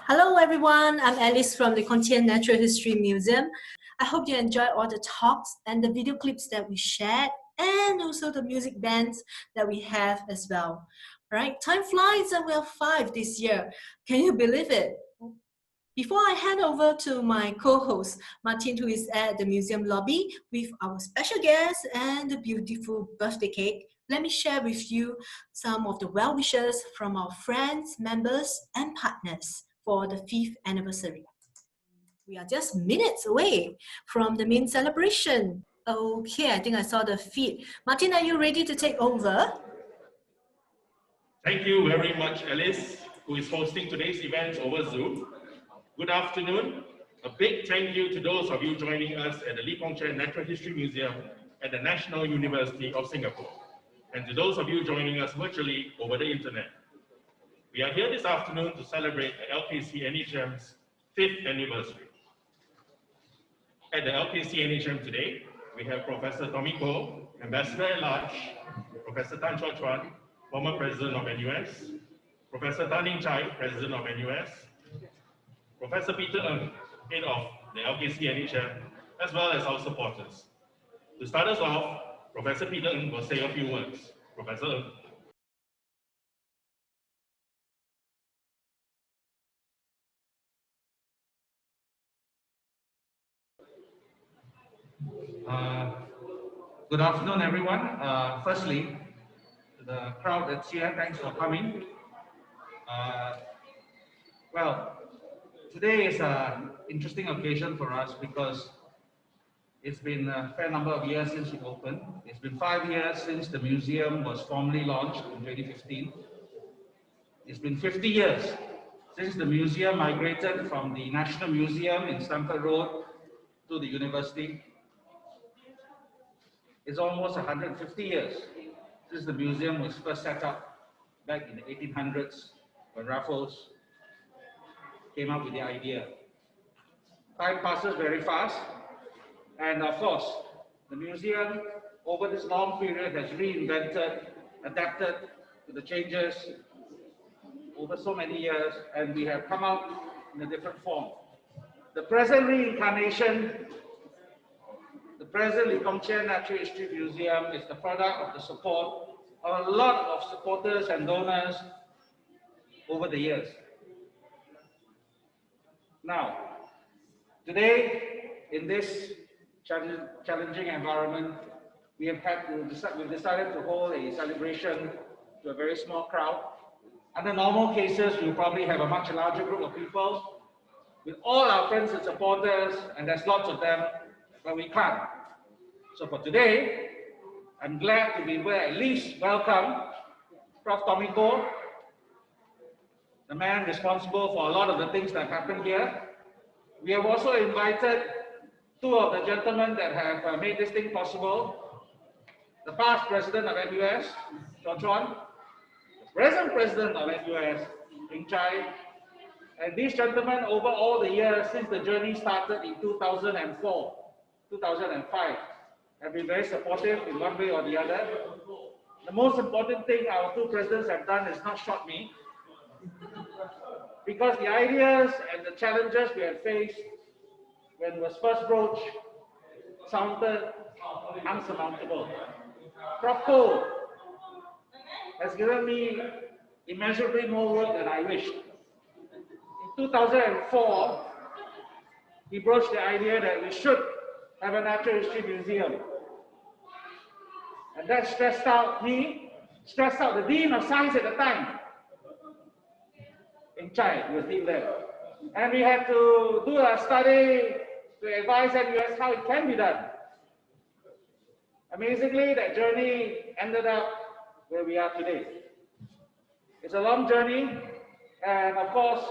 Hello everyone, I'm Alice from the Chian Natural History Museum. I hope you enjoy all the talks and the video clips that we shared and also the music bands that we have as well. Right, time flies and we're 5 this year. Can you believe it? Before I hand over to my co-host, Martin, who is at the museum lobby with our special guest and the beautiful birthday cake, let me share with you some of the well wishes from our friends, members, and partners for the 5th anniversary. We are just minutes away from the main celebration. Okay, I think I saw the feed. Martin, are you ready to take over? Thank you very much, Alice, who is hosting today's event over Zoom. Good afternoon. A big thank you to those of you joining us at the Lee Kong Chian Natural History Museum at the National University of Singapore, and to those of you joining us virtually over the internet. We are here this afternoon to celebrate the LKCNHM's 5th anniversary. At the LKCNHM today, we have Professor Tommy Koh, Ambassador at Large, Professor Tan Chua Chuan, former President of NUS, Professor Tan Ning Chai, President of NUS, Professor Peter Ng, head of the LKCNHM, as well as our supporters. To start us off, Professor Peter Ng will say a few words. Professor Ng. Good afternoon, everyone. Firstly, to the crowd that's here, thanks for coming. Well, today is an interesting occasion for us because it's been a fair number of years since it opened. It's been 5 years since the museum was formally launched in 2015. It's been 50 years since the museum migrated from the National Museum in Stamford Road to the university. It's almost 150 years since the museum was first set up back in the 1800s when Raffles came up with the idea. Time passes very fast, and of course, the museum over this long period has reinvented, adapted to the changes over so many years, and we have come out in a different form. The present reincarnation, the present Lee Kong Chian Natural History Museum is the product of the support of a lot of supporters and donors over the years. Now, today, in this challenging environment, we've decided to hold a celebration to a very small crowd. Under normal cases, we'll probably have a much larger group of people with all our friends and supporters, and there's lots of them, but we can't. So for today, I'm glad to be able to at least welcome Prof. Tommy Koh, the man responsible for a lot of the things that happened here. We have also invited two of the gentlemen that have made this thing possible. The past president of NUS, Chua Chuan, the present president of NUS, Ning Chai, and these gentlemen over all the years since the journey started in 2004, 2005, have been very supportive in one way or the other. The most important thing our two presidents have done is not shot me, because the ideas and the challenges we had faced when it was first broached sounded unsurmountable. Prof. Koh has given me immeasurably more work than I wished. In 2004, he broached the idea that we should have a natural history museum. And that stressed out me, stressed out the Dean of Science at the time, in Chian, was dean there. And we had to do a study to advise NUS how it can be done. Amazingly, that journey ended up where we are today. It's a long journey, and of course,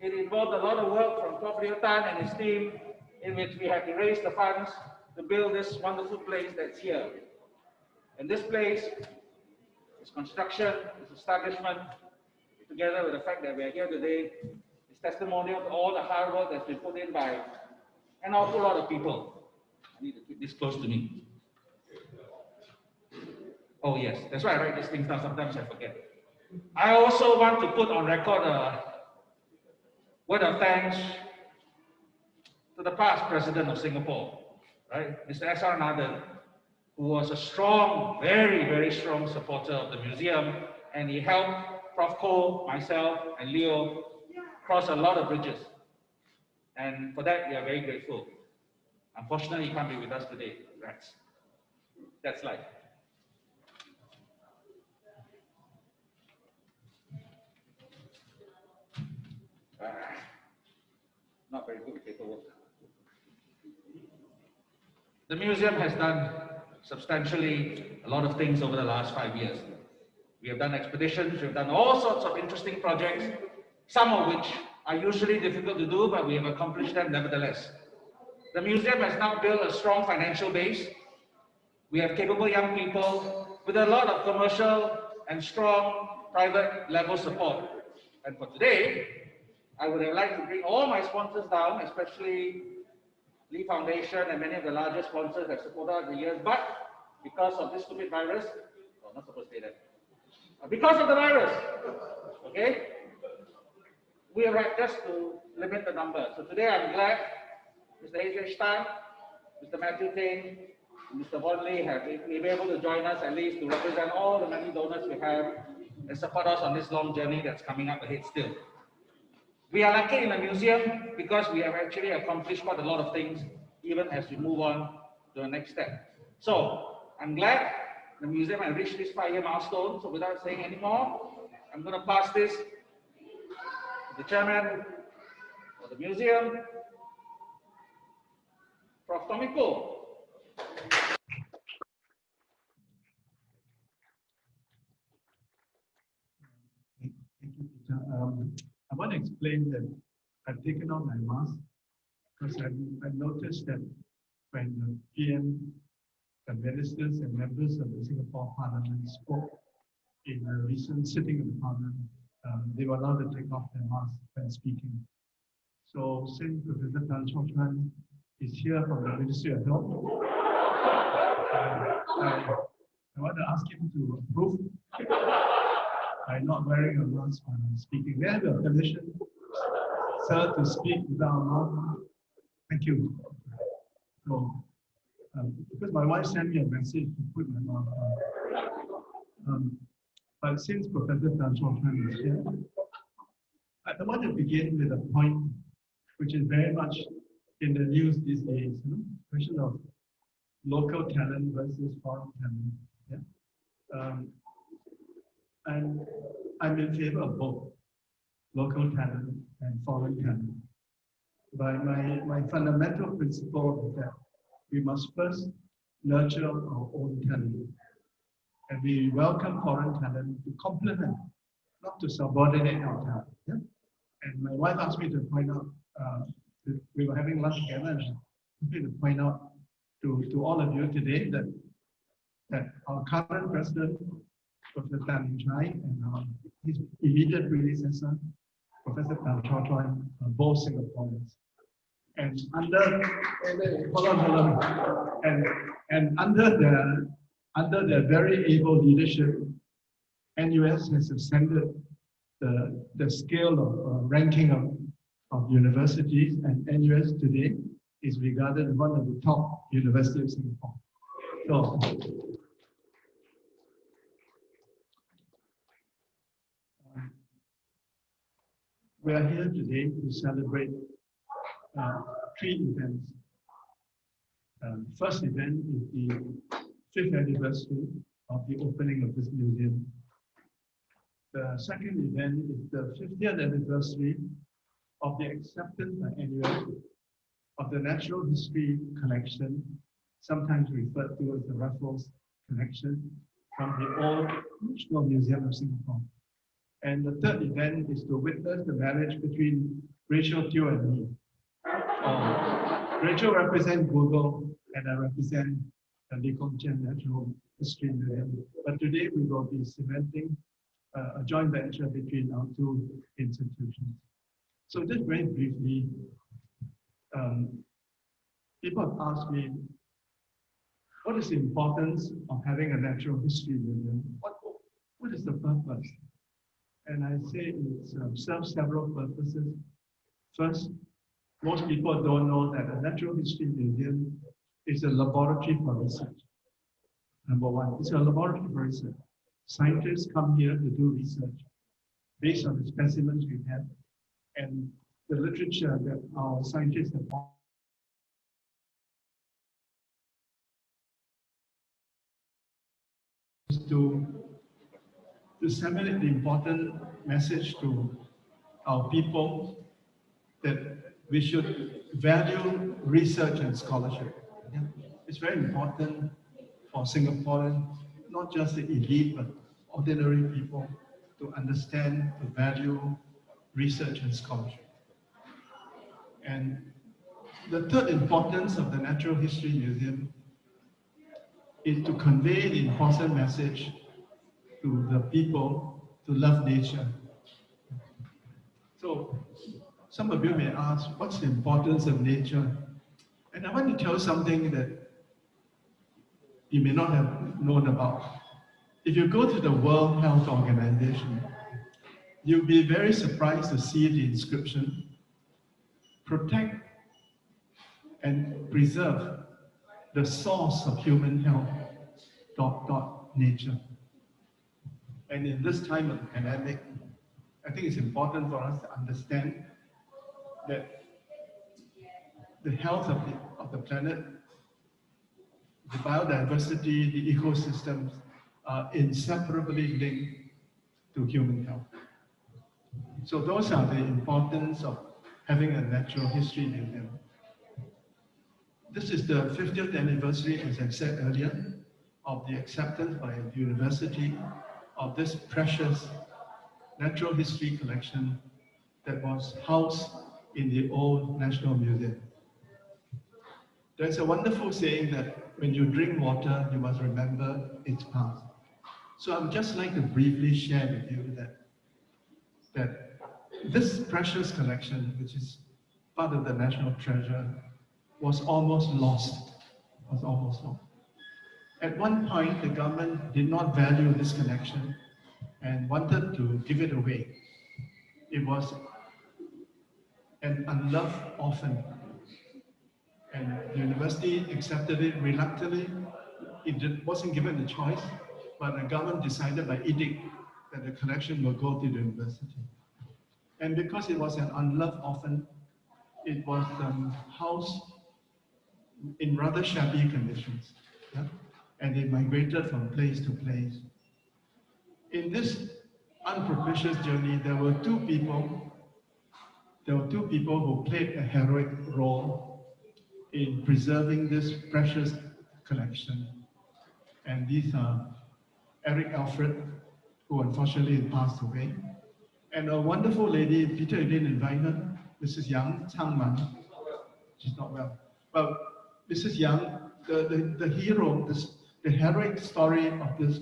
it involved a lot of work from Prof. Leo Tan and his team, in which we had to raise the funds to build this wonderful place that's here. And this place, its construction, its establishment, together with the fact that we are here today, is testimonial to all the hard work that's been put in by an awful lot of people. I need to keep this close to me. Oh yes, that's why I write these things down. Sometimes I forget. I also want to put on record Word of thanks to the past president of Singapore, right, Mr. S.R. Nathan, who was a strong, very, very strong supporter of the museum, and he helped Prof. Ko, myself, and Leo cross a lot of bridges. And for that, we are very grateful. Unfortunately, he can't be with us today. That's life. Not very good paperwork. The museum has done substantially a lot of things over the last 5 years. We have done expeditions, we have done all sorts of interesting projects, some of which are usually difficult to do, but we have accomplished them nevertheless. The museum has now built a strong financial base. We have capable young people with a lot of commercial and strong private level support. And for today, I would have liked to bring all my sponsors down, especially Lee Foundation and many of the larger sponsors that supported us the years, but because of this stupid virus, oh, not supposed to say that. Because of the virus, okay, we have had just to limit the number. So today I'm glad Mr. H.H. Tan, Mr. Matthew Ting, and Mr. Von Lee have been able to join us at least to represent all the many donors we have and support us on this long journey that's coming up ahead still. We are lucky in the museum because we have actually accomplished quite a lot of things even as we move on to the next step. So I'm glad the museum has reached this 5-year milestone. So without saying any more, I'm going to pass this to the chairman of the museum, Prof. Tommy Ko. Thank you, Peter. I want to explain that I've taken out my mask because I've noticed that when the PM, the ministers and members of the Singapore Parliament spoke in a recent sitting of the Parliament, they were allowed to take off their masks when speaking. So since Professor Tan Chor Chuan is here from the Ministry of Health, I want to ask him to approve by not wearing a mask when I'm speaking. May I have your permission, sir, to speak without a mask? Thank you. So, because my wife sent me a message to put my mask on. But since Professor Tan Chor Chuan is here, I want to begin with a point which is very much in the news these days, question of local talent versus foreign talent. Yeah? And I'm in favor of both local talent and foreign talent. But my fundamental principle is that we must first nurture our own talent. And we welcome foreign talent to complement, not to subordinate our talent. Yeah? And my wife asked me to point out, we were having lunch together, and she asked me to point out to all of you today that our current president, Professor Tan Chai, and his immediate predecessor, Professor Tan Chor Chuan, are both Singaporeans. And under their very able leadership, NUS has ascended the scale of ranking of universities, and NUS today is regarded as one of the top universities of Singapore. So, we are here today to celebrate 3 events. First event is the 5th anniversary of the opening of this museum. The second event is the 50th anniversary of the acceptance by NUS of the Natural History Collection, sometimes referred to as the Raffles Collection, from the old National Museum of Singapore. And the third event is to witness the marriage between Rachel Teo and me. Rachel represents Google, and I represent the LKCNHM Natural History Museum. But today we will be cementing a joint venture between our 2 institutions. So just very briefly, people have asked me, what is the importance of having a natural history museum? What is the purpose? And I say it serves several purposes. First, most people don't know that a natural history museum is a laboratory for research. Number one, it's a laboratory for research. Scientists come here to do research based on the specimens we have and the literature that our scientists have to disseminate the important message to our people that we should value research and scholarship. Yeah? It's very important for Singaporeans, not just the elite, but ordinary people to understand the value research and scholarship. And the third importance of the Natural History Museum is to convey the important message to the people to love nature. So some of you may ask, what's the importance of nature? And I want to tell something that you may not have known about. If you go to the World Health Organization, you'll be very surprised to see the inscription, protect and preserve the source of human health, ... nature. And in this time of pandemic, I think it's important for us to understand that the health of the planet, the biodiversity, the ecosystems are inseparably linked to human health. So those are the importance of having a natural history museum. This is the 50th anniversary, as I said earlier, of the acceptance by the university of this precious natural history collection that was housed in the old National Museum. There's a wonderful saying that when you drink water, you must remember its past. So I would just like to briefly share with you that this precious collection, which is part of the national treasure, was almost lost. At one point, the government did not value this collection and wanted to give it away. It was an unloved orphan, and the university accepted it reluctantly. It wasn't given a choice, but the government decided by edict that the collection will go to the university. And because it was an unloved orphan, it was housed in rather shabby conditions. Yeah? And it migrated from place to place. In this unpropitious journey, there were two people who played a heroic role in preserving this precious collection. And these are Eric Alfred, who unfortunately passed away, and a wonderful lady, Peter didn't invite her, Mrs. Yang Changman. She's not well. Well, Mrs. Yang, the hero, the heroic story of this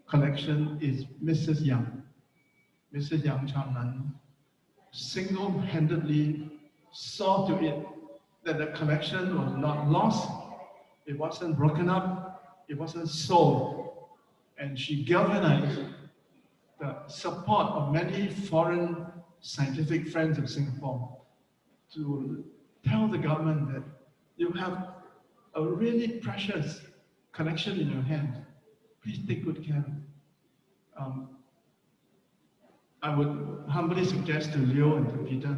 collection is Mrs. Yang. Mrs. Yang Changman single-handedly saw to it that the collection was not lost, it wasn't broken up, it wasn't sold. And she galvanized the support of many foreign scientific friends of Singapore to tell the government that you have a really precious collection in your hands. Please take good care. I would humbly suggest to Leo and to Peter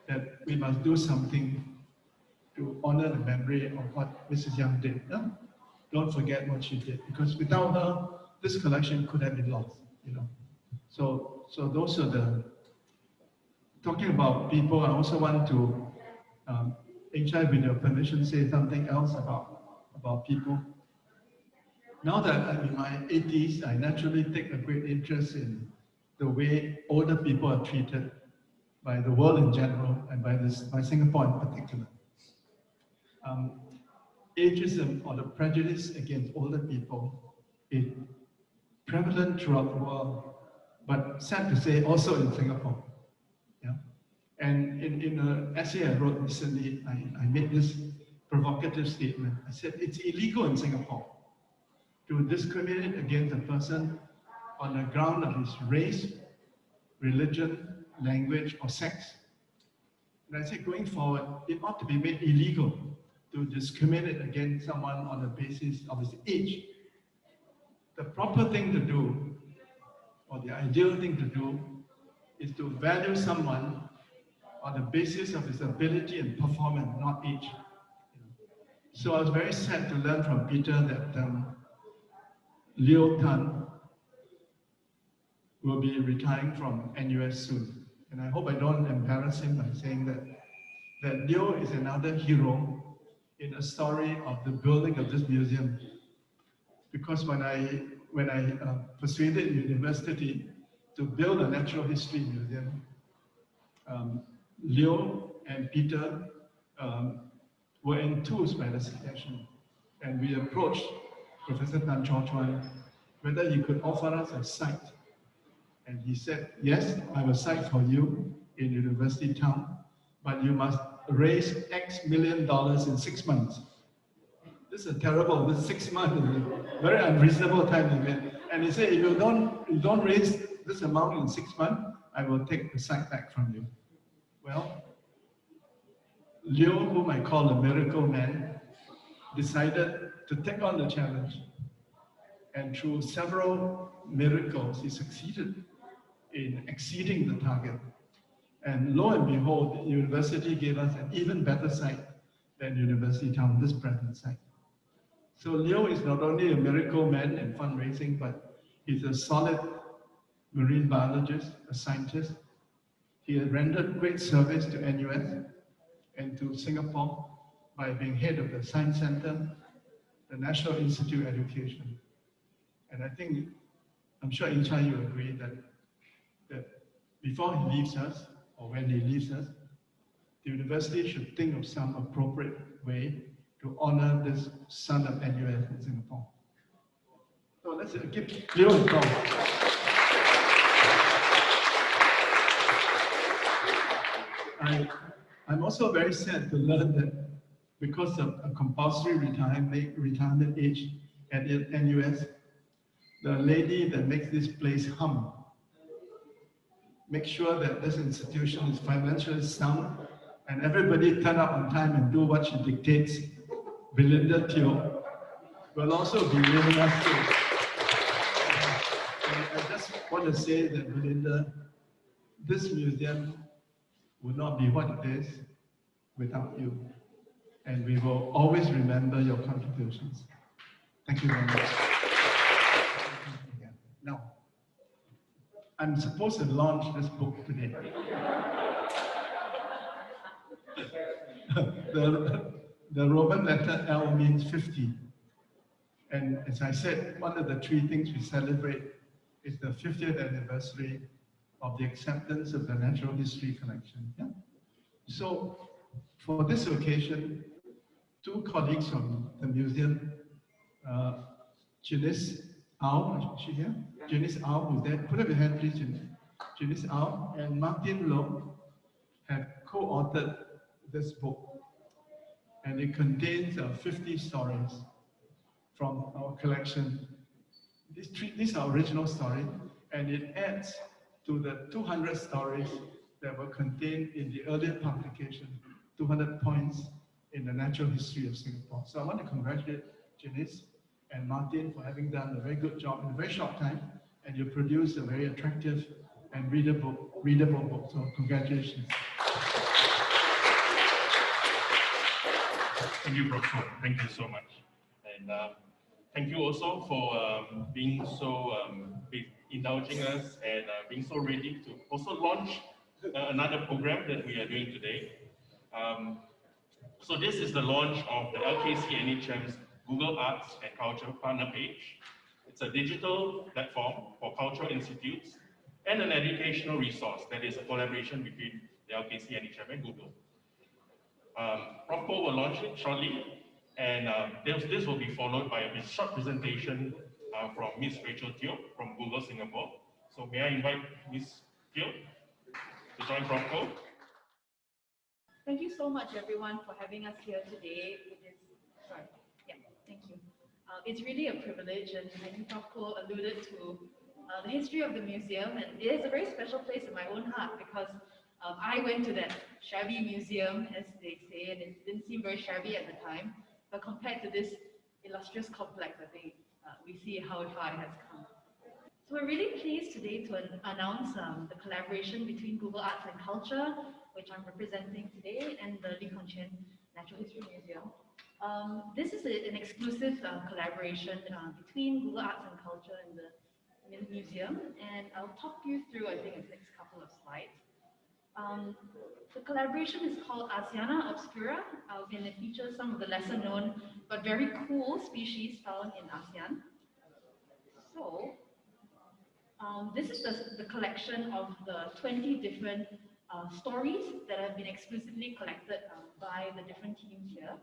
that we must do something to honor the memory of what Mrs. Yang did. Yeah? Don't forget what she did, because without her, this collection could have been lost. So those are the, talking about people, I also want to, HI, with your permission, say something else about people. Now that I'm in my 80s, I naturally take a great interest in the way older people are treated by the world in general and by Singapore in particular. Ageism, or the prejudice against older people, is prevalent throughout the world, but sad to say also in Singapore. Yeah? And in an essay I wrote recently, I made this provocative statement. I said it's illegal in Singapore to discriminate against a person on the ground of his race, religion, language, or sex. And I say going forward, it ought to be made illegal to discriminate against someone on the basis of his age. The proper thing to do, or the ideal thing to do, is to value someone on the basis of his ability and performance, not age. So I was very sad to learn from Peter that Leo Tan will be retiring from NUS soon. And I hope I don't embarrass him by saying that Leo is another hero in a story of the building of this museum. Because when I persuaded university to build a natural history museum, Leo and Peter were enthused by the suggestion. And we approached Professor Tan Chaw Chuan whether he could offer us a site. And he said, yes, I have a site for you in University Town, but you must raise X million dollars in 6 months. This is terrible. This 6 months is a very unreasonable time limit. And he said, if you don't raise this amount in 6 months, I will take the site back from you. Well, Leo, whom I call a miracle man, decided to take on the challenge. And through several miracles, he succeeded in exceeding the target. And lo and behold, the university gave us an even better site than University Town, this present site. So Leo is not only a miracle man in fundraising, but he's a solid marine biologist, a scientist. He has rendered great service to NUS and to Singapore by being head of the Science Center, the National Institute of Education. And I think, I'm sure Incha, you agree that before he leaves us, or when he leaves us, the university should think of some appropriate way to honor this son of NUS in Singapore. So let's give Leo a call. I'm also very sad to learn that because of a compulsory retirement age at NUS, the lady that makes this place hum, make sure that this institution is financially sound and everybody turn up on time and do what she dictates. Belinda Teo will also be leaving us too. I just want to say that, Belinda, this museum would not be what it is without you. And we will always remember your contributions. Thank you very much. Now, I'm supposed to launch this book today. The Roman letter L means 50. And as I said, one of the three things we celebrate is the 50th anniversary of the acceptance of the Natural History Collection. Yeah? So, for this occasion, two colleagues from the museum, Janice Au, is she here? Janice Au, who's there. Put up your hand, please, Janice. Janice Au and Martin Low have co-authored this book. And it contains 50 stories from our collection. These are original stories, and it adds to the 200 stories that were contained in the earlier publication, 200 points in the natural history of Singapore. So I want to congratulate Janice and Martin for having done a very good job in a very short time, and you produced a very attractive and readable book. So congratulations. Thank you, Prof. Thank you so much. And thank you also for being so indulging us and being so ready to also launch another program that we are doing today. So this is the launch of the LKCNHM's Google Arts and Culture Partner page. It's a digital platform for cultural institutes and an educational resource that is a collaboration between the LKCNHM and Google. Prof will launch it shortly, and this will be followed by a short presentation from Ms. Rachel Teo from Google Singapore. So may I invite Ms. Teo to join Prof. Thank you so much, everyone, for having us here today. Thank you. It's really a privilege, and I think Prof. alluded to the history of the museum, and it is a very special place in my own heart because I went to that shabby museum, as they say, and it didn't seem very shabby at the time. But compared to this illustrious complex, I think we see how far it has come. So we're really pleased today to announce the collaboration between Google Arts and Culture, which I'm representing today, and the Chian Natural History Museum. This is an exclusive collaboration between Google Arts and Culture and the museum, and I'll talk you through, I think, the next couple of slides. The collaboration is called ASEANA obscura, and it features some of the lesser known but very cool species found in ASEAN. So, this is the collection of the 20 different stories that have been exclusively collected by the different teams here.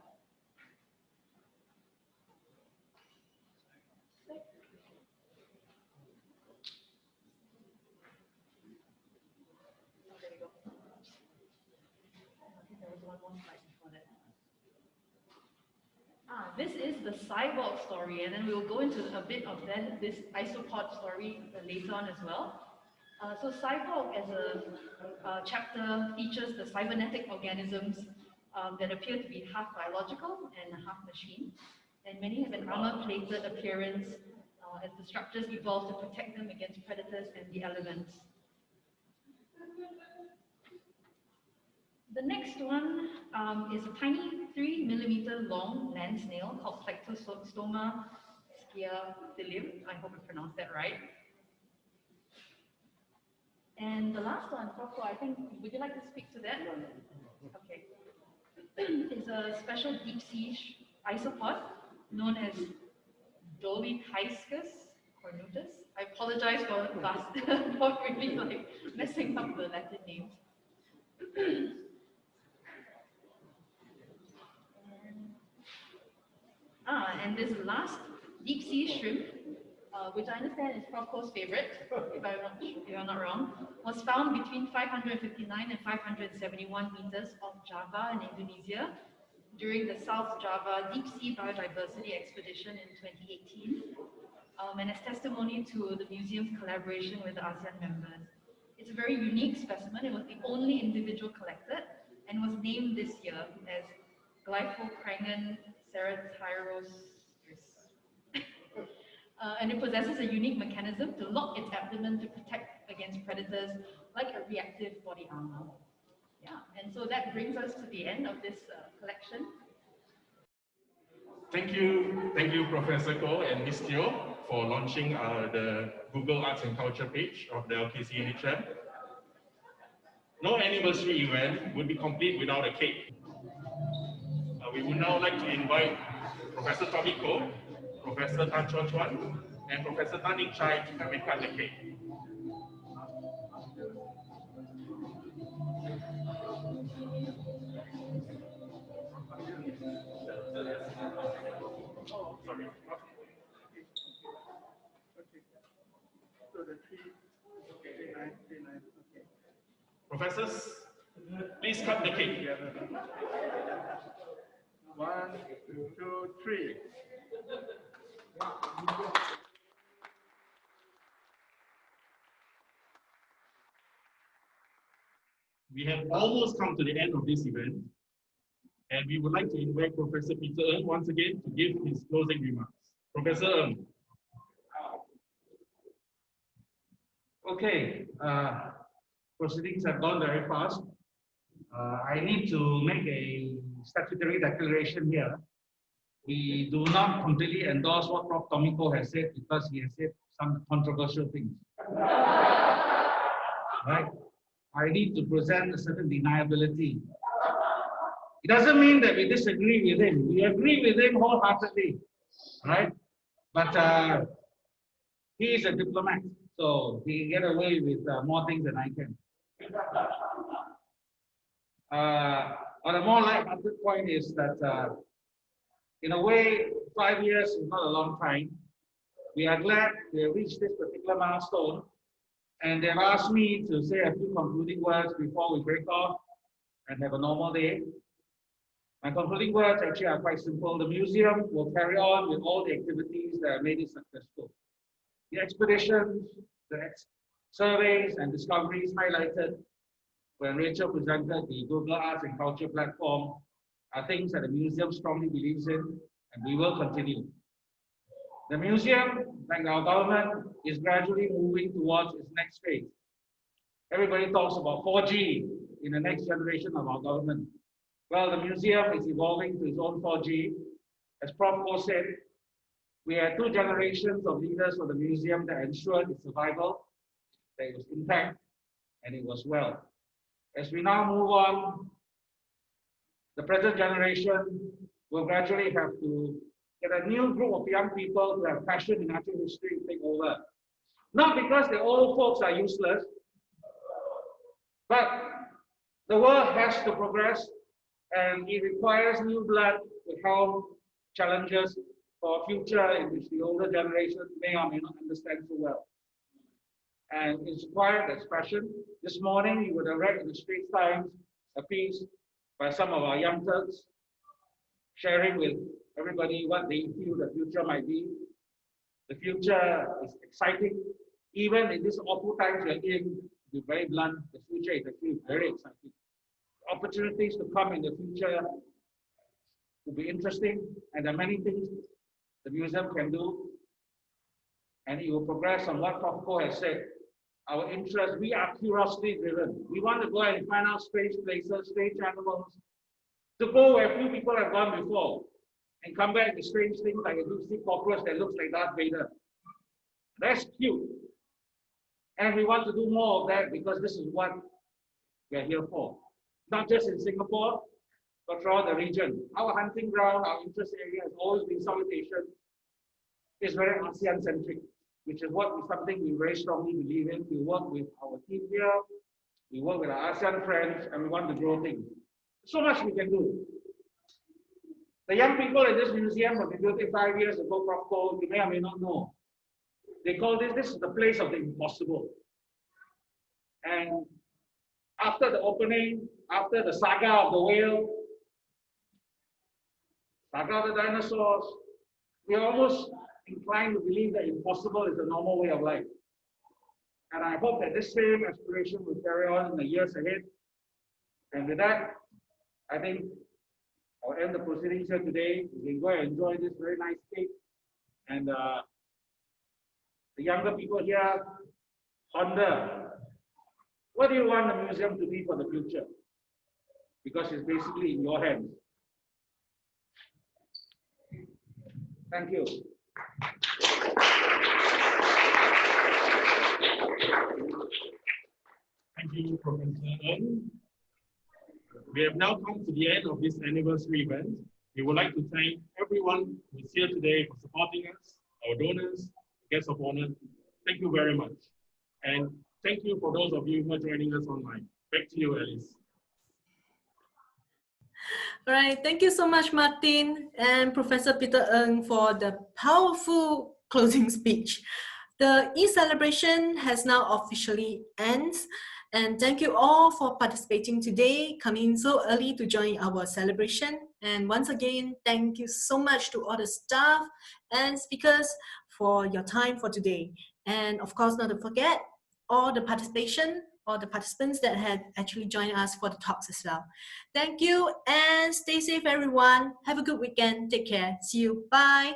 This is the cyborg story, and then we'll go into a bit of this isopod story later on as well. So cyborg as a chapter features the cybernetic organisms that appear to be half biological and half machine, and many have an armor-plated appearance as the structures evolve to protect them against predators and the elements. The next one is a tiny 3 mm long land snail called Plectostoma sciathilium. I hope I pronounced that right. And the last one, Prof, I think, would you like to speak to that? Okay. It's a special deep sea isopod known as Dolitiscus cornutus. I apologize for really messing up the Latin names. And this last deep sea shrimp, which I understand is Prof's favorite, if I'm not wrong, was found between 559 and 571 meters off Java in Indonesia during the South Java Deep Sea Biodiversity Expedition in 2018, and as testimony to the museum's collaboration with the ASEAN members. It's a very unique specimen. It was the only individual collected and was named this year as Glyphocrangan ceratyrostris. And it possesses a unique mechanism to lock its abdomen to protect against predators, like a reactive body armor. Yeah, and so that brings us to the end of this collection. Thank you, Professor Koh and Ms. Teo for launching the Google Arts and Culture page of the LKCNHM. No anniversary event would be complete without a cake. We would now like to invite Professor Tommy Koh, Professor Tan Chuan Chuan, and Professor Tan Ning Chai to come and cut the cake. Sorry. Professors, please cut the cake. 1, 2, 3. We have almost come to the end of this event, and we would like to invite Professor Peter Ng once again to give his closing remarks. Professor Ng. Okay, proceedings have gone very fast. I need to make a statutory declaration here. We do not completely endorse what Prof. Tommy Koh has said because he has said some controversial things. Right? I need to present a certain deniability. It doesn't mean that we disagree with him. We agree with him wholeheartedly, right? But he is a diplomat, so he can get away with more things than I can. On a more light-hearted point is that, in a way, 5 years is not a long time. We are glad we have reached this particular milestone, and they've asked me to say a few concluding words before we break off and have a normal day. My concluding words actually are quite simple. The museum will carry on with all the activities that have made it successful. The expeditions, the surveys and discoveries highlighted when Rachel presented the Global Arts and Culture platform, are things that the museum strongly believes in, and we will continue. The museum, like our government, is gradually moving towards its next phase. Everybody talks about 4G in the next generation of our government. Well, the museum is evolving to its own 4G. As Prof said, we had 2 generations of leaders for the museum that ensured its survival, that it was intact, and it was well. As we now move on, the present generation will gradually have to get a new group of young people who have passion in natural history to take over. Not because the old folks are useless, but the world has to progress, and it requires new blood to help challenges for a future in which the older generation may or may not understand so well. And it's required expression. This morning, you would have read in the Straits Times a piece by some of our young Turks, sharing with everybody what they feel the future might be. The future is exciting. Even in these awful times we're in, to be very blunt, the future is actually very exciting. Opportunities to come in the future will be interesting, and there are many things the museum can do, and it will progress on what Prof has said. Our interest, we are curiosity driven. We want to go and find out strange places, strange animals, to go where few people have gone before, and come back with strange things like a deep sea cockroach that looks like Darth Vader. That's cute. And we want to do more of that because this is what we're here for. Not just in Singapore, but throughout the region. Our hunting ground, our interest area has always been Southeast Asia. It's very ASEAN-centric, which is something we very strongly believe in. We work with our team here, we work with our ASEAN friends, and we want to grow things. So much we can do. The young people in this museum have been built 5 years ago, Prof, you may or may not know. They call this is the place of the impossible. And after the opening, after the saga of the whale, saga of the dinosaurs, we're almost inclined to believe that impossible is the normal way of life. And I hope that this same aspiration will carry on in the years ahead. And with that, I think I'll end the proceedings here today. We can go and enjoy this very nice cake. And the younger people here ponder, what do you want the museum to be for the future? Because it's basically in your hands. Thank you. Thank you, Professor Ng. We have now come to the end of this anniversary event. We would like to thank everyone who is here today for supporting us, our donors, guests of honor. Thank you very much. And thank you for those of you who are joining us online. Back to you, Alice. All right, thank you so much, Martin and Professor Peter Ng, for the powerful closing speech. The e-celebration has now officially ended, and thank you all for participating today, coming so early to join our celebration. And once again, thank you so much to all the staff and speakers for your time for today. And of course, not to forget all the participants that had actually joined us for the talks as well. Thank you and stay safe, everyone. Have a good weekend. Take care. See you. Bye.